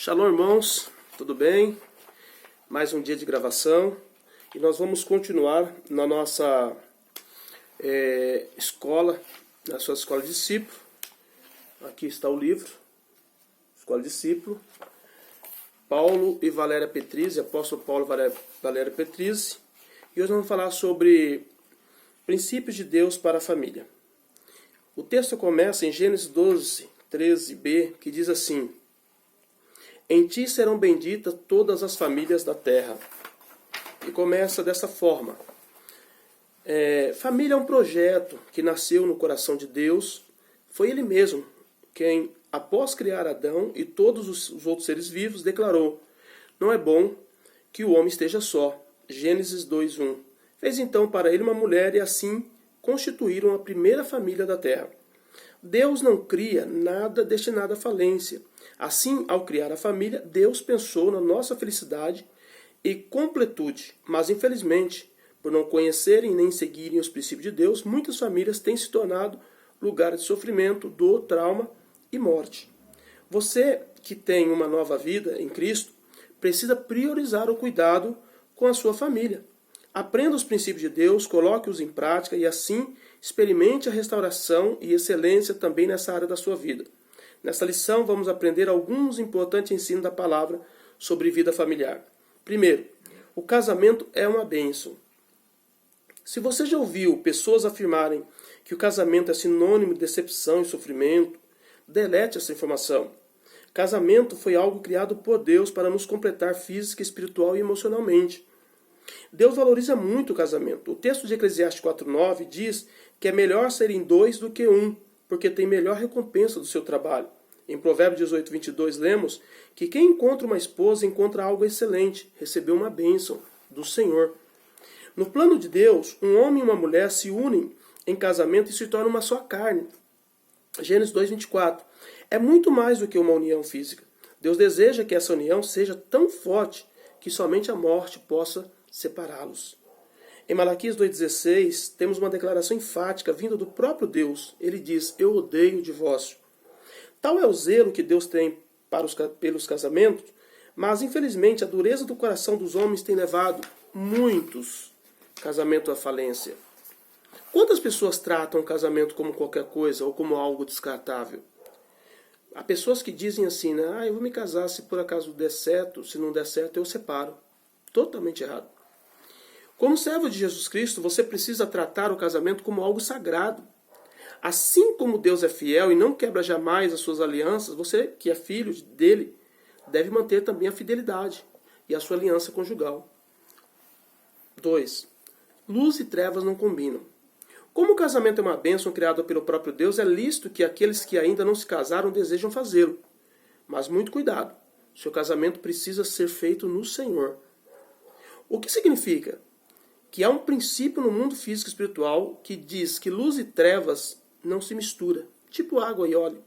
Shalom, irmãos, tudo bem? Mais um dia de gravação e nós vamos continuar na nossa escola, na sua escola de discípulo. Aqui está o livro, Escola de Discípulo, Paulo e Valéria Petrizzi, apóstolo Paulo e Valéria Petrizzi. E hoje vamos falar sobre princípios de Deus para a família. O texto começa em Gênesis 12, 13b, que diz assim: em ti serão benditas todas as famílias da terra. E começa dessa forma. Família é um projeto que nasceu no coração de Deus. Foi Ele mesmo quem, após criar Adão e todos os outros seres vivos, declarou: não é bom que o homem esteja só. Gênesis 2:1. Fez então para ele uma mulher e assim constituíram a primeira família da terra. Deus não cria nada destinado à falência. Assim, ao criar a família, Deus pensou na nossa felicidade e completude. Mas, infelizmente, por não conhecerem nem seguirem os princípios de Deus, muitas famílias têm se tornado lugar de sofrimento, dor, trauma e morte. Você que tem uma nova vida em Cristo, precisa priorizar o cuidado com a sua família. Aprenda os princípios de Deus, coloque-os em prática e assim experimente a restauração e excelência também nessa área da sua vida. Nessa lição vamos aprender alguns importantes ensinos da palavra sobre vida familiar. Primeiro, o casamento é uma bênção. Se você já ouviu pessoas afirmarem que o casamento é sinônimo de decepção e sofrimento, delete essa informação. Casamento foi algo criado por Deus para nos completar física, espiritual e emocionalmente. Deus valoriza muito o casamento. O texto de Eclesiastes 4:9 diz que é melhor serem dois do que um, porque tem melhor recompensa do seu trabalho. Em Provérbios 18:22 lemos que quem encontra uma esposa encontra algo excelente, recebeu uma bênção do Senhor. No plano de Deus, um homem e uma mulher se unem em casamento e se tornam uma só carne. Gênesis 2:24. É muito mais do que uma união física. Deus deseja que essa união seja tão forte que somente a morte possa separá-los. Em Malaquias 2:16, temos uma declaração enfática vinda do próprio Deus. Ele diz: eu odeio o divórcio. Tal é o zelo que Deus tem pelos casamentos, mas infelizmente a dureza do coração dos homens tem levado muitos casamentos à falência. Quantas pessoas tratam o casamento como qualquer coisa ou como algo descartável? Há pessoas que dizem assim, né? Eu vou me casar se por acaso der certo, se não der certo eu separo. Totalmente errado. Como servo de Jesus Cristo, você precisa tratar o casamento como algo sagrado. Assim como Deus é fiel e não quebra jamais as suas alianças, você, que é filho dele, deve manter também a fidelidade e a sua aliança conjugal. 2. Luz e trevas não combinam. Como o casamento é uma bênção criada pelo próprio Deus, é lícito que aqueles que ainda não se casaram desejam fazê-lo. Mas muito cuidado, seu casamento precisa ser feito no Senhor. O que significa? Que há um princípio no mundo físico e espiritual que diz que luz e trevas não se misturam, tipo água e óleo.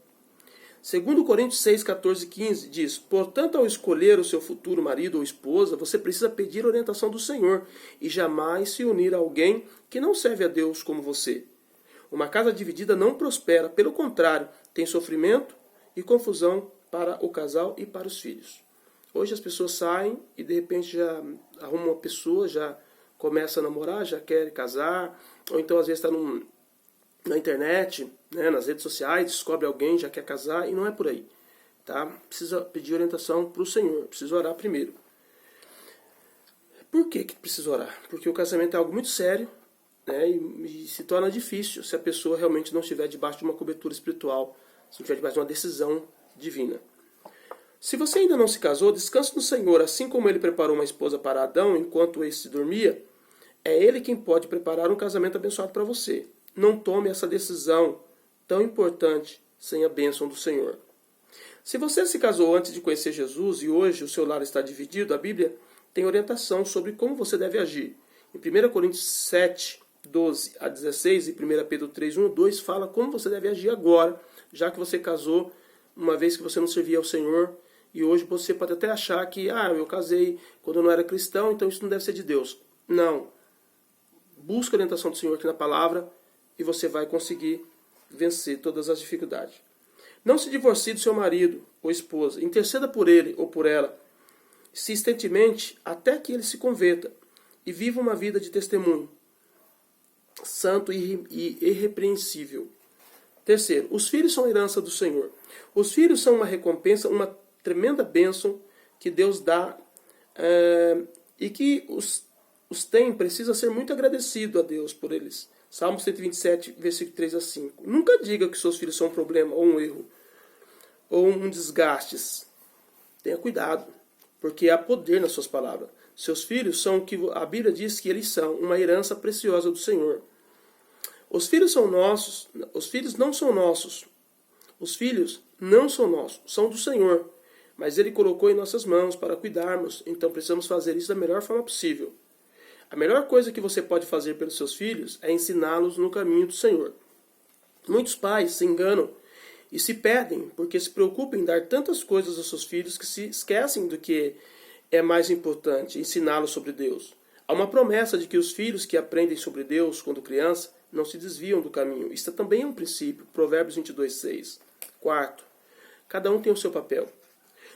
Segundo Coríntios 6, 14 e 15 diz: portanto, ao escolher o seu futuro marido ou esposa, você precisa pedir a orientação do Senhor e jamais se unir a alguém que não serve a Deus como você. Uma casa dividida não prospera, pelo contrário, tem sofrimento e confusão para o casal e para os filhos. Hoje as pessoas saem e de repente já arrumam uma pessoa, já começa a namorar, já quer casar, ou então às vezes está na internet, né, nas redes sociais, descobre alguém, já quer casar, e não é por aí. Tá? Precisa pedir orientação para o Senhor, precisa orar primeiro. Por que precisa orar? Porque o casamento é algo muito sério, né, e se torna difícil se a pessoa realmente não estiver debaixo de uma cobertura espiritual, se não estiver debaixo de uma decisão divina. Se você ainda não se casou, descanse no Senhor, assim como Ele preparou uma esposa para Adão enquanto este dormia, é Ele quem pode preparar um casamento abençoado para você. Não tome essa decisão tão importante sem a bênção do Senhor. Se você se casou antes de conhecer Jesus e hoje o seu lar está dividido, a Bíblia tem orientação sobre como você deve agir. Em 1 Coríntios 7, 12 a 16 e 1 Pedro 3, 1 a 2 fala como você deve agir agora, já que você casou uma vez que você não servia ao Senhor. E hoje você pode até achar que, eu casei quando eu não era cristão, então isso não deve ser de Deus. Não. Busca a orientação do Senhor aqui na palavra e você vai conseguir vencer todas as dificuldades. Não se divorcie do seu marido ou esposa. Interceda por ele ou por ela, insistentemente, até que ele se converta e viva uma vida de testemunho, santo e irrepreensível. Terceiro, os filhos são a herança do Senhor. Os filhos são uma recompensa, uma tremenda bênção que Deus dá e que os tem, precisa ser muito agradecido a Deus por eles. Salmo 127, versículo 3 a 5. Nunca diga que seus filhos são um problema, ou um erro, ou um desgaste. Tenha cuidado, porque há poder nas suas palavras. Seus filhos são o que a Bíblia diz que eles são, uma herança preciosa do Senhor. Os filhos são nossos, os filhos não são nossos. Os filhos não são nossos, são do Senhor. Mas Ele colocou em nossas mãos para cuidarmos, então precisamos fazer isso da melhor forma possível. A melhor coisa que você pode fazer pelos seus filhos é ensiná-los no caminho do Senhor. Muitos pais se enganam e se perdem porque se preocupam em dar tantas coisas aos seus filhos que se esquecem do que é mais importante, ensiná-los sobre Deus. Há uma promessa de que os filhos que aprendem sobre Deus quando criança não se desviam do caminho. Isso também é um princípio. Provérbios 22, 6. Quarto, cada um tem o seu papel.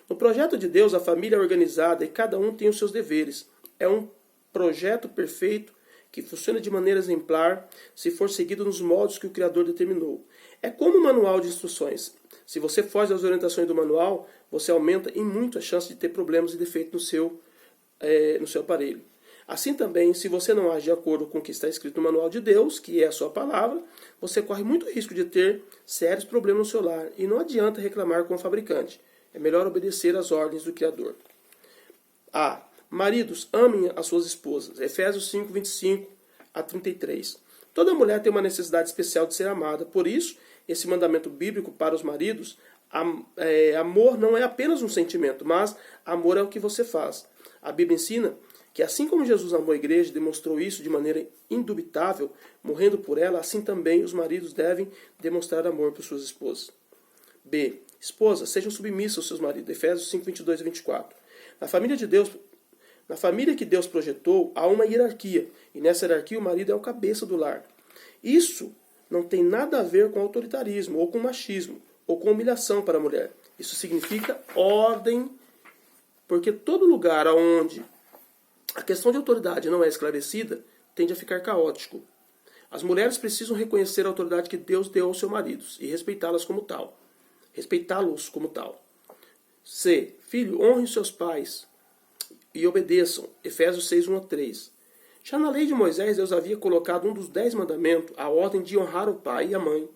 No projeto de Deus, a família é organizada e cada um tem os seus deveres. É um projeto perfeito que funciona de maneira exemplar se for seguido nos modos que o Criador determinou. É como um manual de instruções. Se você foge das orientações do manual, você aumenta em muito a chance de ter problemas e defeitos no seu aparelho. Assim também, se você não age de acordo com o que está escrito no manual de Deus, que é a sua palavra, você corre muito risco de ter sérios problemas no seu lar. E não adianta reclamar com o fabricante. É melhor obedecer às ordens do Criador. Maridos, amem as suas esposas. Efésios 5, 25 a 33. Toda mulher tem uma necessidade especial de ser amada. Por isso, esse mandamento bíblico para os maridos, amor não é apenas um sentimento, mas amor é o que você faz. A Bíblia ensina que assim como Jesus amou a igreja e demonstrou isso de maneira indubitável, morrendo por ela, assim também os maridos devem demonstrar amor por suas esposas. Esposas, sejam submissas aos seus maridos. Efésios 5, 22 a 24. Na família que Deus projetou, há uma hierarquia. E nessa hierarquia o marido é o cabeça do lar. Isso não tem nada a ver com autoritarismo, ou com machismo, ou com humilhação para a mulher. Isso significa ordem, porque todo lugar onde a questão de autoridade não é esclarecida, tende a ficar caótico. As mulheres precisam reconhecer a autoridade que Deus deu aos seus maridos e respeitá-los como tal. Filho, honre os seus pais e obedeçam. Efésios 6, 1 a 3. Já na lei de Moisés, Deus havia colocado um dos 10 mandamentos, a ordem de honrar o pai e a mãe.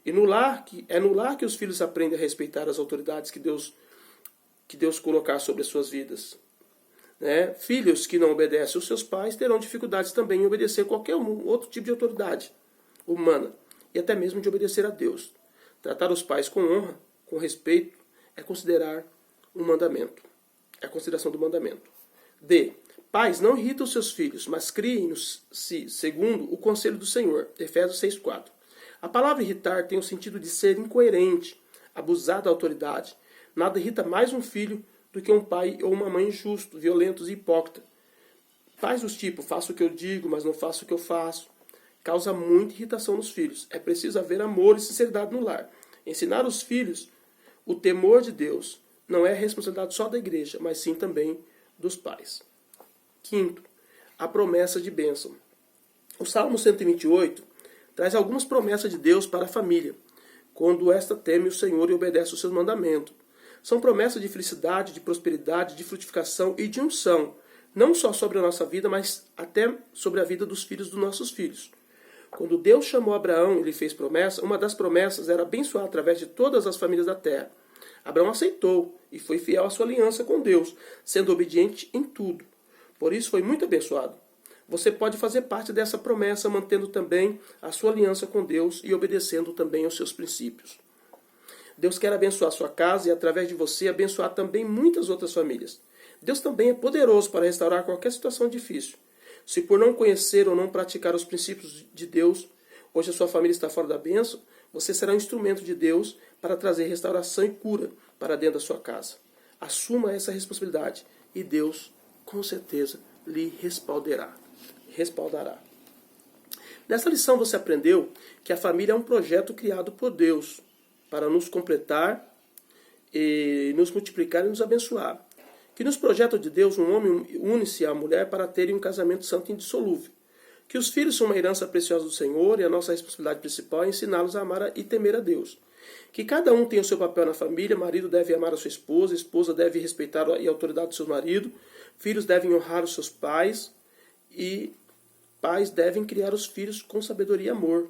E no lar que os filhos aprendem a respeitar as autoridades que Deus colocar sobre as suas vidas. Filhos que não obedecem aos seus pais terão dificuldades também em obedecer qualquer outro tipo de autoridade humana e até mesmo de obedecer a Deus. Tratar os pais com honra, com respeito, é considerar um mandamento. É a consideração do mandamento. Pais, não irritam os seus filhos, mas criem-nos segundo o conselho do Senhor. Efésios 6, 4. A palavra irritar tem o sentido de ser incoerente, abusar da autoridade. Nada irrita mais um filho do que um pai ou uma mãe injusto, violentos e hipócritas. Pais dos tipos, faço o que eu digo, mas não faço o que eu faço, causa muita irritação nos filhos. É preciso haver amor e sinceridade no lar. Ensinar os filhos o temor de Deus não é responsabilidade só da igreja, mas sim também dos pais. Quinto, a promessa de bênção. O Salmo 128 traz algumas promessas de Deus para a família, quando esta teme o Senhor e obedece os seus mandamentos. São promessas de felicidade, de prosperidade, de frutificação e de unção, não só sobre a nossa vida, mas até sobre a vida dos filhos dos nossos filhos. Quando Deus chamou Abraão e lhe fez promessa, uma das promessas era abençoar através de todas as famílias da terra. Abraão aceitou e foi fiel à sua aliança com Deus, sendo obediente em tudo. Por isso foi muito abençoado. Você pode fazer parte dessa promessa, mantendo também a sua aliança com Deus e obedecendo também aos seus princípios. Deus quer abençoar a sua casa e, através de você, abençoar também muitas outras famílias. Deus também é poderoso para restaurar qualquer situação difícil. Se por não conhecer ou não praticar os princípios de Deus, hoje a sua família está fora da bênção, você será um instrumento de Deus para trazer restauração e cura para dentro da sua casa. Assuma essa responsabilidade e Deus, com certeza, lhe respaldará. Nessa lição você aprendeu que a família é um projeto criado por Deus para nos completar e nos multiplicar e nos abençoar. Que nos projetos de Deus um homem une-se à mulher para terem um casamento santo e indissolúvel. Que os filhos são uma herança preciosa do Senhor e a nossa responsabilidade principal é ensiná-los a amar e temer a Deus. Que cada um tenha o seu papel na família, marido deve amar a sua esposa, esposa deve respeitar a autoridade do seu marido, filhos devem honrar os seus pais e pais devem criar os filhos com sabedoria e amor.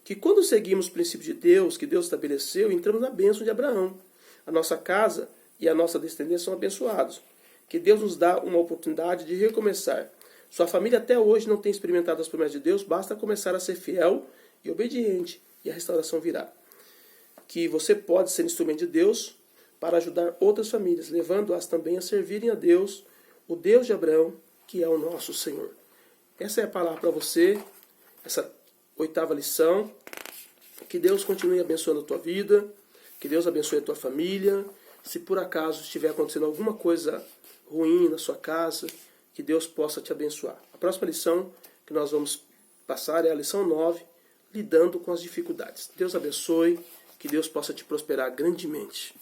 Que quando seguimos o princípio de Deus, que Deus estabeleceu, entramos na bênção de Abraão. A nossa casa e a nossa descendência são abençoados. Que Deus nos dá uma oportunidade de recomeçar. Sua família até hoje não tem experimentado as promessas de Deus, basta começar a ser fiel e obediente, e a restauração virá. Que você pode ser instrumento de Deus para ajudar outras famílias, levando-as também a servirem a Deus, o Deus de Abraão, que é o nosso Senhor. Essa é a palavra para você, essa 8ª lição. Que Deus continue abençoando a tua vida, que Deus abençoe a tua família. Se por acaso estiver acontecendo alguma coisa ruim na sua casa, que Deus possa te abençoar. A próxima lição que nós vamos passar é a lição 9, lidando com as dificuldades. Deus abençoe, que Deus possa te prosperar grandemente.